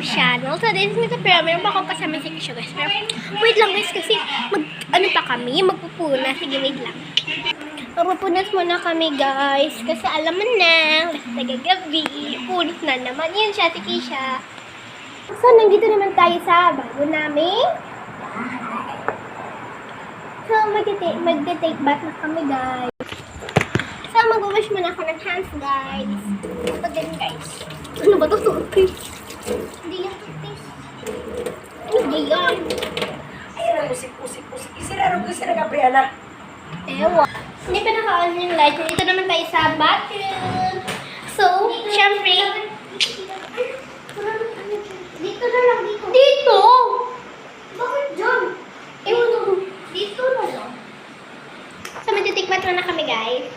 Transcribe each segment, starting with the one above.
channel. So, this is Mr. Pero meron pa akong kasama si Kisha, guys. Pero, wait lang guys, kasi magpupunas. Sige, wait lang. Magpupunas muna kami, guys. Kasi alam mo na, nagagabi, pulis na naman. Yun siya, si Kisha. So, nandito naman tayo sa bago namin. So, mag-take bath na kami, guys. So, mag-wash muna ako ng hands, guys. Ito din, guys. Ano ba ito? Toothpaste. Hindi yung toothpaste. Hindi yan. Ay, usik. Isiraro ko sila, Gabriela. Ewa. Hindi pa naka-on yung light. Dito naman tayo sa bathroom. So, syempre. Dito na lang, dito. Dito? Bakit dyan? Ewan ko. Dito na lang. So, magtitikbat na kami, guys.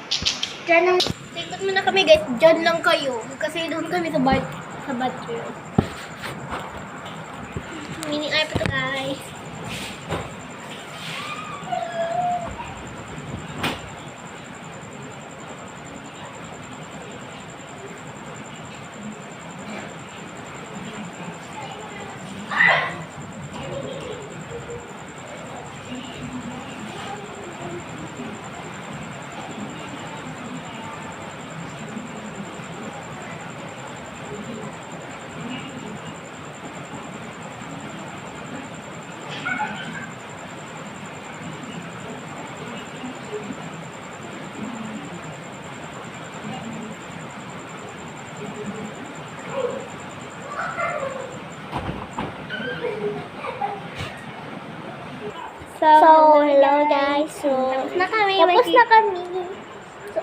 Diyan lang. Tikbat muna kami, guys. Diyan lang kayo. Kasi doon kami sa bathroom. Mini eye pa to, guys. So, hello guys. So, tapos na kami. So,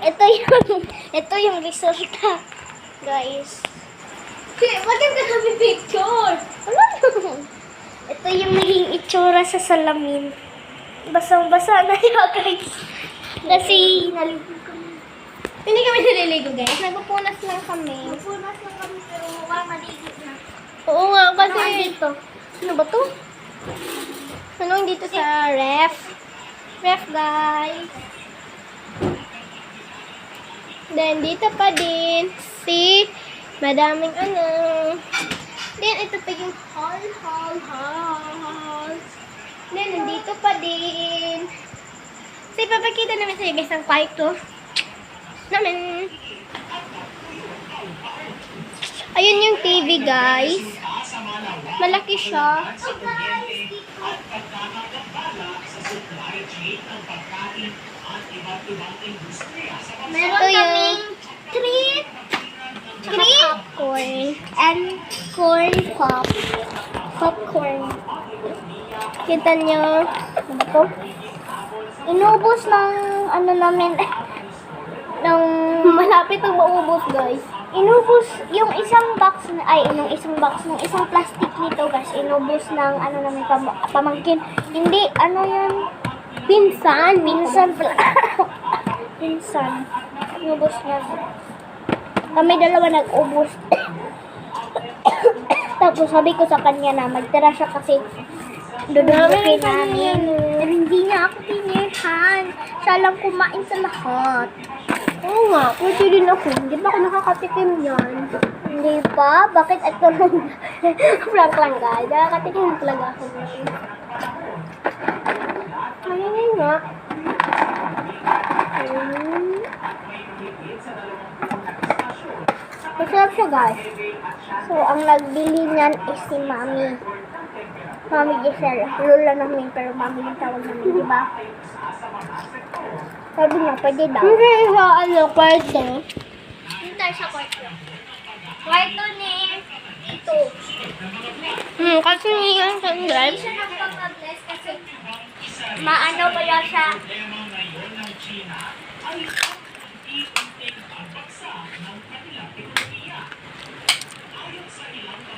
ito yung resulta, guys. Bakit ka kami picture? Ito yung naging itsura sa salamin. Basang-basa na yun, guys. Kasi, naligo kami. Hindi kami naliligo, guys. Nagpupunas lang kami. Nagpupunas lang kami, pero mukhang maligo na. Oo nga, kasi... Ano dito? Ano ba to? Tanong dito sa ref. Ref, guys. Then, dito pa din si madaming ano. Then, ito pa yung hall. Then, nandito pa din. So, ipapakita namin sa'yo guys ang kwarto namin. Ayun yung TV, guys. Malaki siya. Meron kaming treat, popcorn, and corn pop. Popcorn. Kita nyo, ano to? Inubos ng ano namin, ng malapit ang maubos, guys. Inubos yung isang box ng isang plastic nito, guys. Inubos ng ano namin pamangkin. Hindi ano yan. Pinsan pala. Pinsan. Inubos niya. Kami dalawa nag-ubos. Tapos sabi ko sa kanya na magtira siya kasi dudubukin namin. Pero hindi niya ako tinirhan. Siya lang kumain sa lahat. Oo nga, pwede din ako. Hindi ba ako nakakatikim yan? Hindi pa? Bakit ito lang? Prank lang, guys. Nakakatikim talaga ako. Ayun nga. Masarap siya, guys. So, ang nagbili niyan is si Mami. Mami Giselle. Lola namin, pero Mami yung tawag namin, di ba? Sabi niya, pwede daw. Hindi sa kwarto. Hindi tayo sa kwarto. Kwarto ni ito. Kasi yan sa drive. Hindi siya nagpapag-bless kasi maano kaya siya.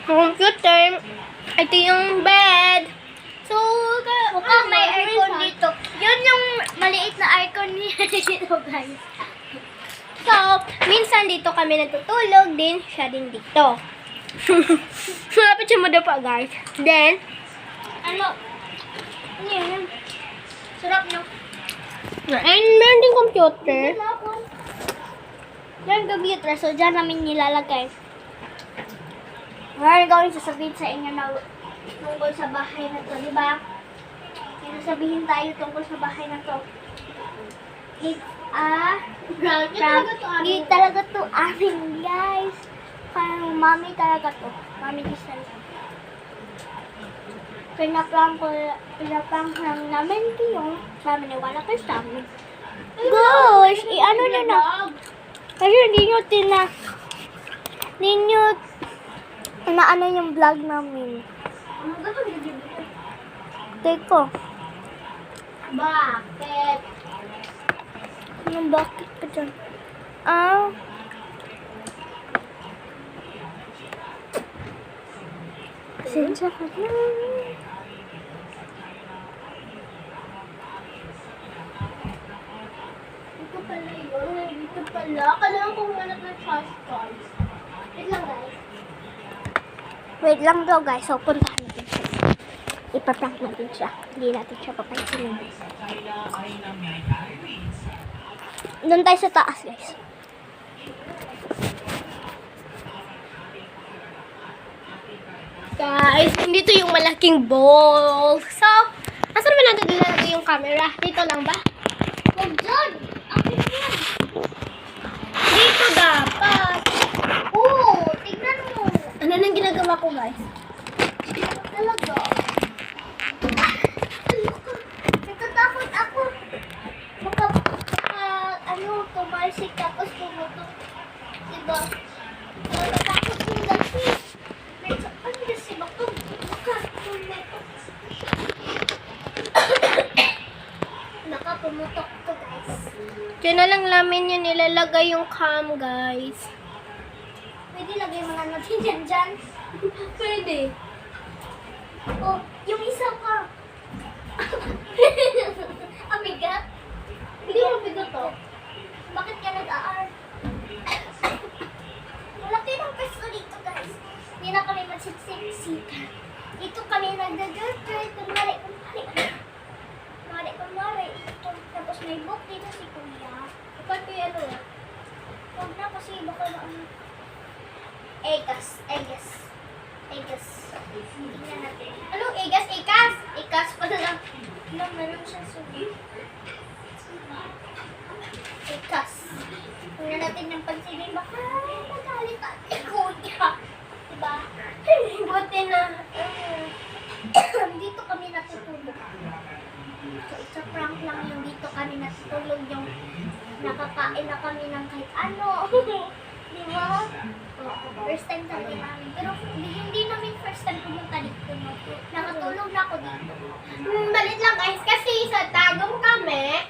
Computer. Ito yung bed. So, mukhang may aircon dito. Yun yung maliit na aircon niya dito, guys. So, minsan dito kami natutulog din. Siya din dito. Malapit siya madapa, guys. Then, ano yun? Sarap nyo. And meron din computer. Meron computer. So, dyan namin nilalagay. Ngayon gawin sasabihin sa inyo na tungkol sa bahay na to, di ba? May sasabihin tayo tungkol sa bahay na to. It's a prank. Hindi talaga to amin, guys. Parang mami talaga to. Mami Giselle. Pinaprank lang namin kayo. Sabi niya, wala kayo sa amin. Gosh, i-ano nyo na. Kasi hindi nyo inaano yung vlog namin. Teko. Bakit? Anong bakit ka dyan? Ah. Pasensya ka na. Ito pala yun. Ito pala. Kailangan ko humanap ng trash cans. Wait lang, guys. Wait lang daw, guys. So, puntahan natin siya. Ipaprank natin siya. Hindi natin siya papansinin. Doon tayo sa taas, guys. Guys, dito yung malaking bowl. So, asan naman natin nilalagay yung camera? Dito lang ba? Huwag dyan! Akin yan! Dito dapat. Oo! Tignan mo! Ano nang ginagawa ko, guys? Talaga. Natatakot ako. Baka, tumalsik tapos pumutok. Diba? Natatakot yung kasi. Ano kasi baka pumutok. Baka pumutok to, guys. Diyan na lang namin yung nilalagay yung cam, guys. Pwede lagay mo na natin dyan. Pwede. Oh, yung isa ka. Amigat? Hindi mo bigot to. Bakit ka nag-aar? Malaki ng pesto dito, guys. Hindi na kami magsiksika. Dito kami nagdadurturt. Kunwari. Ito. Tapos may book dito si Kuya. Pati ano? Huwag na kasi baka na ano. Egas. Tingnan natin. Anong egas? Ekas? Ikas pala lang. Meron siya sugi. Ikas. Tingnan natin ng pansinin. Baka magalit natin, Kuya. Diba? Buti na. Dito kami natutulog. So, it's a prank lang yung dito kami natutulog. Yung nakakain na kami ng kahit ano. Diba? First time talaga namin. Pero hindi namin first time pumunta dito. No? Nakatulog na ako dito. Balit lang, guys. Kasi sa Tagum kami,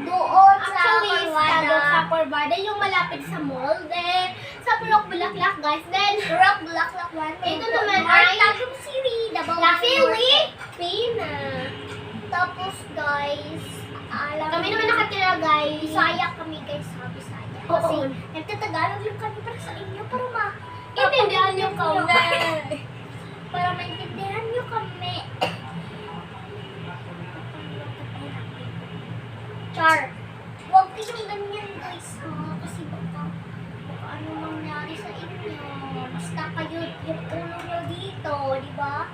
Doon sa actually, Corvada. sa Corvada, yung malapit sa mall. Then, sa Purok Bulaklak, guys. Then, Rock Bulaklak 1. ito naman ay Tagum City. Davao La City. Filipina. Tapos guys, alam Kami naman nakatira, guys. Bisaya kami guys sa Bisaya. Oo. Kasi nagtatagalog lang kami para sa inyo para Intindihan niyo kami. Para maintindihan niyo kami. Char. Huwag kayong ganyan guys ha. Kasi baka ano mangyari sa inyo. Basta kayo yung ulo nyo dito, di ba?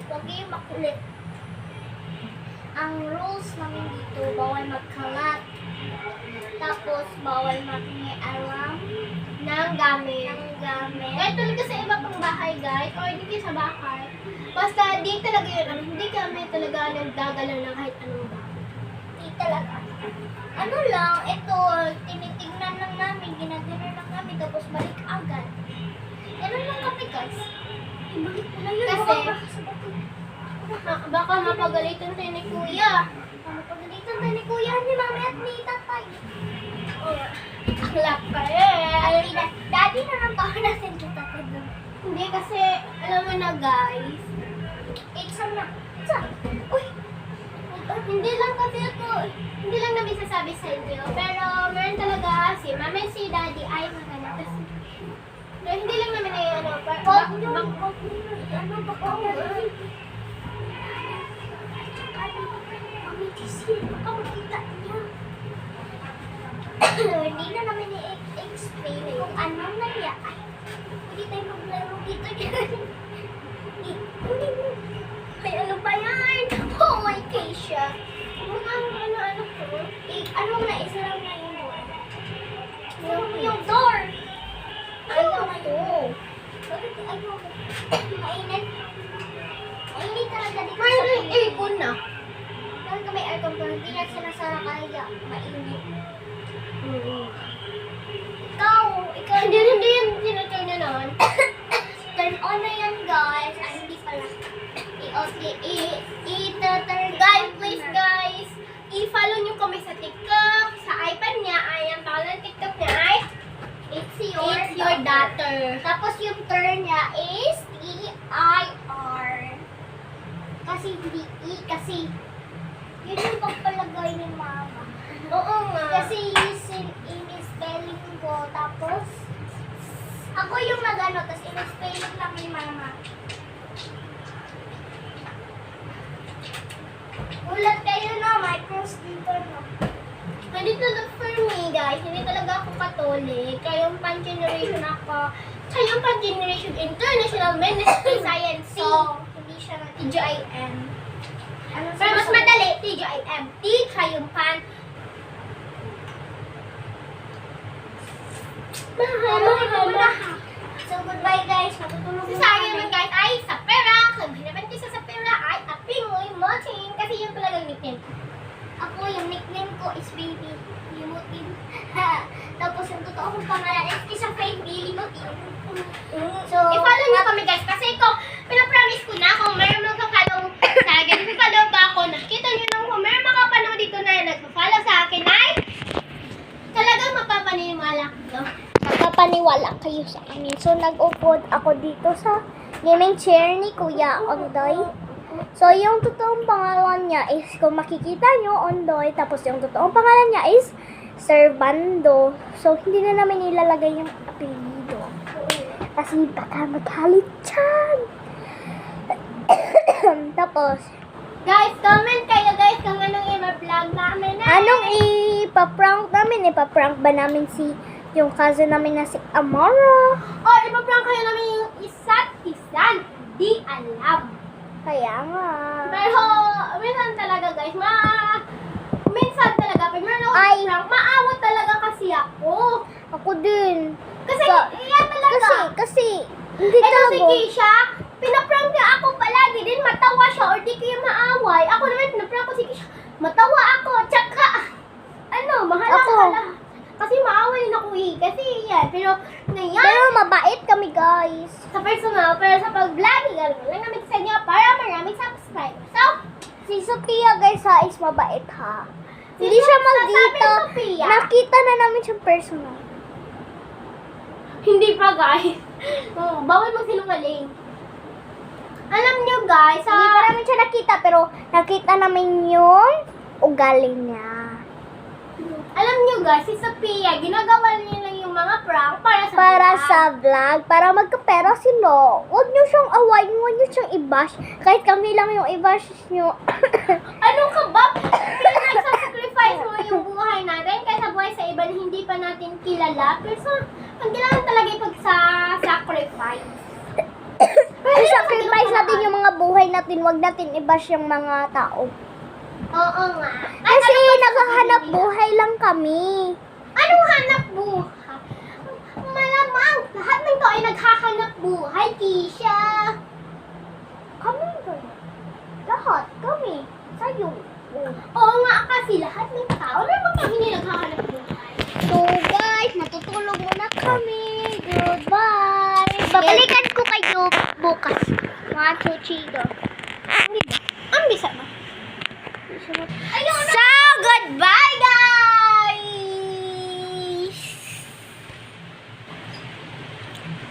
Huwag kayong makulit. Ang rules namin dito, bawal magkalat. Tapos, bawal mag-alarm Nang gamit. ng gamit. Kahit talaga sa iba pang bahay, guys, or hindi sa bahay. Basta di talaga yun, hindi kami talaga nagdagalaw ng kahit anong bahay. Di talaga. Ano lang, ito, tinitignan lang namin, ginagano lang namin, tapos balik agad. Ganun lang kami guys. Balik na lang yun. Kasi, baka mapagalitan tayo ni Kuya. Mapagalitan tayo ni Kuya, ni Mami at ni Tatay. Aklap ka eh. Daddy na lang tayo natin kay Tatay doon. Hindi kasi, alam mo na guys, Exam na. Exam. Uy! hindi lang kasi ito, hindi lang namin sasabi sa inyo, pero meron talaga si Mama and si Daddy ay maganda. Pero hindi lang namin ay ano, Huwag niyo, huwag niyo. Ano ba ka? Mami, Giselle, baka makita niya. Hindi na namin i-explain kung anong nangyari. Pwede tayo maglaro dito yan. Ay, ano ba yan? Oh my Keisha. Ano ko? Ano na, isa lang na yung door. Yung door. Ayaw ko. Bakit ayaw ko? Mainit. Mainit talaga dito sa Mayroon Pilipinas. aircon na. Dahil kami aircon pero hindi na sinasara kaya mainit. Ikaw Hindi yan sinaturn na naman. turn on na yan guys. Ay, hindi pala. I-turn. Guys, please guys, i-follow nyo kami sa TikTok, sa iPad niya, ang pangalan ng TikTok niya ay It's your daughter. Tapos yung turn niya is T-I-R. Kasi hindi E, kasi yun yung pagpalagay ni mama. Oo nga. Kasi in-spelling ko, tapos ako yung nag-ano, tapos in-spelling lang ni mama. Ulat kayo na, may cross dito no. Nandito na for me, guys. Hindi talaga ako Catholic. Kaya yung pan-generation ako. Kaya yung pan-generation International Ministry Science. So, hindi siya na TGIM. Ano Pero mas madali, TGIM. T, kaya yung pan. Mahal. So, goodbye guys. Matutulog Si na Saya kami. naman guys ay sa pera. Naman ko sa pera ay apingoy moting. Kasi yun talagang nickname. Ako, yung nickname ko is Baby Limutin. Tapos yung totoo kong pangalan is Isa Faith B. Limutin. So, I-follow niyo kami guys. Kasi kung pinapromise ko na kung mayroon magka-follow sa akin, nagpa-follow ba ako, nakita niyo nung kung mayroon makapanood dito na nagpa-follow sa akin ay talagang mapapaniwala ko. Magpapaniwala kayo sa amin. So, nag-upload ako dito sa gaming chair ni Kuya Ondoy. So, yung totoong pangalan niya is, kung makikita nyo, Ondoy. Tapos, yung totoong pangalan niya is Servando. So, hindi na namin ilalagay yung apelido. Kasi baka magalit siya. Tapos, Guys, comment kayo guys kung anong i-vlog namin na. anong ipaprank namin? Ipaprank ba namin si yung cousin namin na si Amara? O, ipaprank kayo namin yung isa't isa. Di alam. Kaya nga. Pero, minsan talaga guys, minsan talaga, pag meron ako Ay. prank, maawat talaga kasi ako. Ako din. Kasi, Sa- yan talaga. Kasi, hindi Ito si talaga. Keisha, pinaprank niya ako palagi din, matawa siya or di kayo maaway. Ako naman, pinaprank ko si Keisha, matawa ako, tsaka, mahala. Ako. Kasi maaway din ako kasi yan. Pero, ngayon, Pero mabait kami, guys. sa personal, pero sa pag-vlog, gagawin lang namin sa inyo para maraming subscribers. So, Si Sophia, guys, ha, is mabait, ha. Si Hindi siya Sophia, maldita. sabi Sophia. Nakita na namin siyang personal. hindi pa guys. Bawal magsinungaling. Alam niyo guys, Hindi pa namin siya nakita, pero nakita namin yung ugali niya. alam niyo guys, si Sophia, ginagawa niya lang yung mga prank para sa Para vlog. sa vlog, para magkapera sila. Huwag niyo siyang awayin, huwag niyo siyang i-bash. Kahit kami lang yung i-bash niyo. Ano ka ba? Pinagsasacrifice mo yung buhay natin kaysa buhay sa iba na hindi pa natin kilala. Pero ang kailangan talaga ipagsasacrifice. I-sacrifice natin yung mga buhay natin, huwag natin i-bash yung mga tao. Oo nga. Kasi ano ba nakahanap sasabihin? buhay lang kami. Anong hanap buhay? Malamang, lahat ng tao ay naghahanap buhay, Keisha. Kami doon. Lahat, kami. Sa'yo. Oo nga, kasi lahat ng tao, meron pa hindi naghahanap buhay. So guys, matutulog muna kami. Goodbye. Babalikan ko kayo bukas. Mga chuchido. Ang bisa ba? Ayun. So, goodbye guys.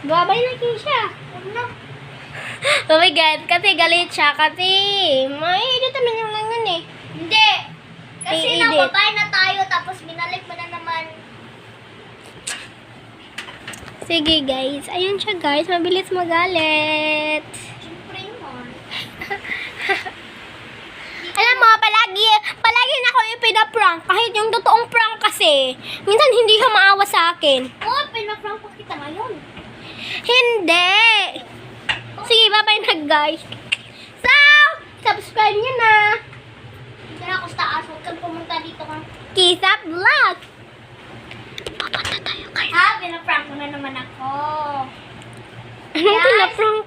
Babay na, Keisha. Oh my God, kasi galit siya kasi may edit naman yung lang yun eh. Hindi. Kasi I-edit. nababay na tayo tapos binalik mo na naman. Sige guys, ayun siya guys, mabilis magalit. Siyempre naman. Alam mo, palagi na ako yung pinaprank. Kahit yung totoong prank kasi, minsan hindi siya maawa sa akin. Oh, pinaprank ko kita ngayon. Hindi! Sige, bye-bye na guys. So, subscribe nyo na. Dito na ako sa taas. Huwag kang pumunta dito ka. Kisap Vlog. Papunta tayo kay... Ha? Pinaprank mo na naman ako. Anong pinaprank